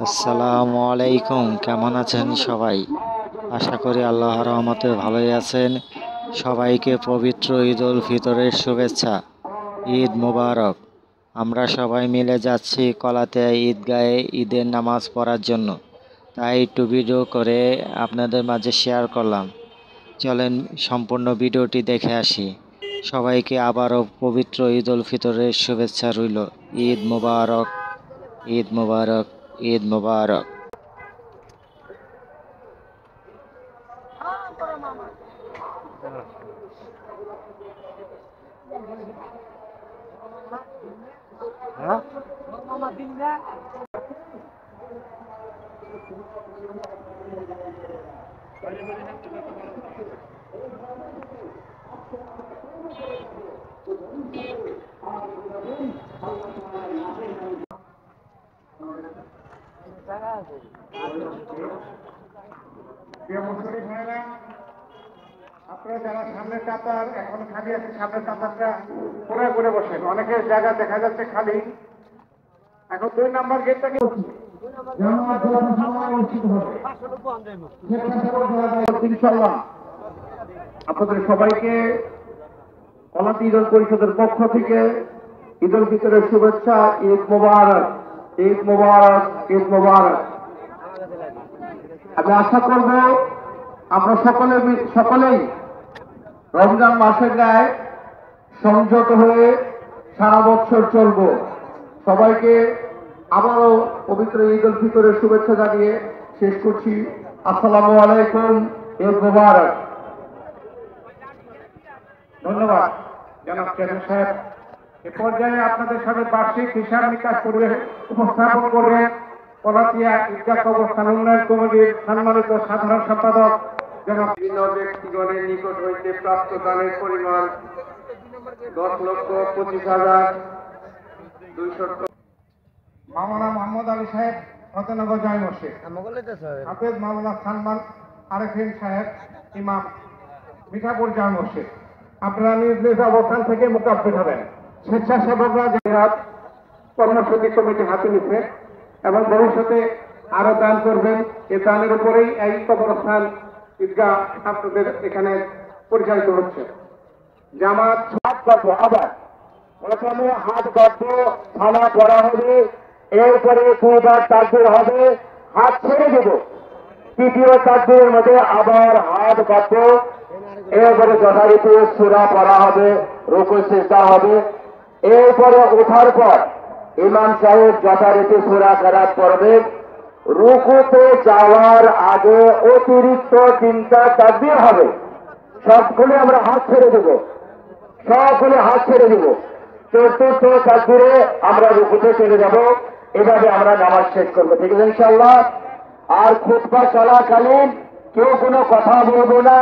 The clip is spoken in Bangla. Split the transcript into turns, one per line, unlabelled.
আসসালামু আলাইকুম, কেমন আছেন সবাই? আশা করি আল্লাহর রহমতে ভালোই আছেন। সবাইকে পবিত্র ঈদ উল ফিতরের শুভেচ্ছা। ঈদ মোবারক। আমরা সবাই মিলে যাচ্ছি কলাতে ঈদগাহে ঈদের নামাজ পড়ার জন্য, তাই একটু ভিডিও করে আপনাদের মাঝে শেয়ার করলাম। চলেন সম্পূর্ণ ভিডিওটি দেখে আসি। সবাইকে আবারও পবিত্র ঈদ উল ফিতরের শুভেচ্ছা রইল। ঈদ মোবারক, ঈদ মোবারক, ঈদ মোবারক।
আপনারা যারা সামনের কাতার এখন খালি আছে, সামনের কাতারটা পুরো করে বসেন। অনেকের জায়গা দেখা যাচ্ছে খালি। এখন 2 নম্বর গেটটাকে ইনশাআল্লাহ আপনাদের সবাইকে কলাতি ঈদ পরিষদের পক্ষ থেকে ঈদ উল ফিতরের শুভেচ্ছা। ঈদ মোবারক, ঈদ মোবারক, ঈদ মোবারক। আমি আশা করব আমরা সকলেই রমজান মাসের ন্যায় সংযত হয়ে সারা বছর চলব। সবাইকে আবারও পবিত্র ঈদ উল ফিতরের শুভেচ্ছা জানিয়ে শেষ করছি। আসসালামু আলাইকুম, ঈদ মোবারক। ধন্যবাদ জনাব চেয়ারম্যান সাহেব। এ পর্যায়ে আপনাদের সামনে বার্ষিক হিসাব নিকাশ উপস্থাপন করবেন কলাতিয়া ঈদগাহ কবরস্থান উন্নয়ন কমিটির সম্মানিত সাধারণ সম্পাদক জনাব।
বিভিন্ন ব্যক্তিগণের নিকট হইতে প্রাপ্ত দানের পরিমাণ 10,25,200
মাওলানা মোহাম্মদ আলী সাহেব রতনগর জামে মসজিদ, হাফেজ মাওলানা সালমান আরেফিন সাহেব ইমাম মিঠাপুর জামে মসজিদ। আপনারা নিজ নিজ অবস্থান থেকে মোকাব্বির হবেন। স্বেচ্ছাসেবকরা জিহাদ কর্মসূচি কমিটি হাতে নিচ্ছে এবং ভবিষ্যতে আরো দান করবেন। এই দানের উপরেই এই কবরস্থান ঈদগাহ আপনাদের এখানে পরিচালিত হচ্ছে। জামাত হাত গল্প, আবার প্রথমে হাত গল্প থানা পড়া হবে, এরপরে 2বার তাকবীর হবে, হাত ছেড়ে দেব। তৃতীয় তাকবীরের মধ্যে আবার হাত গল্প, এরপরে যথারীতি সূরা পড়া হবে, রুকু সিজদা হবে। এরপরে ওঠার পর ইমাম সাহেব যথারীতি সূরা কেরাত পড়বেন। রুকুতে যাওয়ার আগে অতিরিক্ত 3টা তাকবীর হবে। সবগুলো আমরা হাত ছেড়ে দেব, সবগুলো হাত ছেড়ে দেব। চতুর্থ তাকবীরে আমরা রুকুতে চলে যাব। এভাবে আমরা নামাজ শেষ করবো, ঠিক আছে ইনশাআল্লাহ। আর খুতবা চলাকালীন কেউ কোনো কথা বলবো না।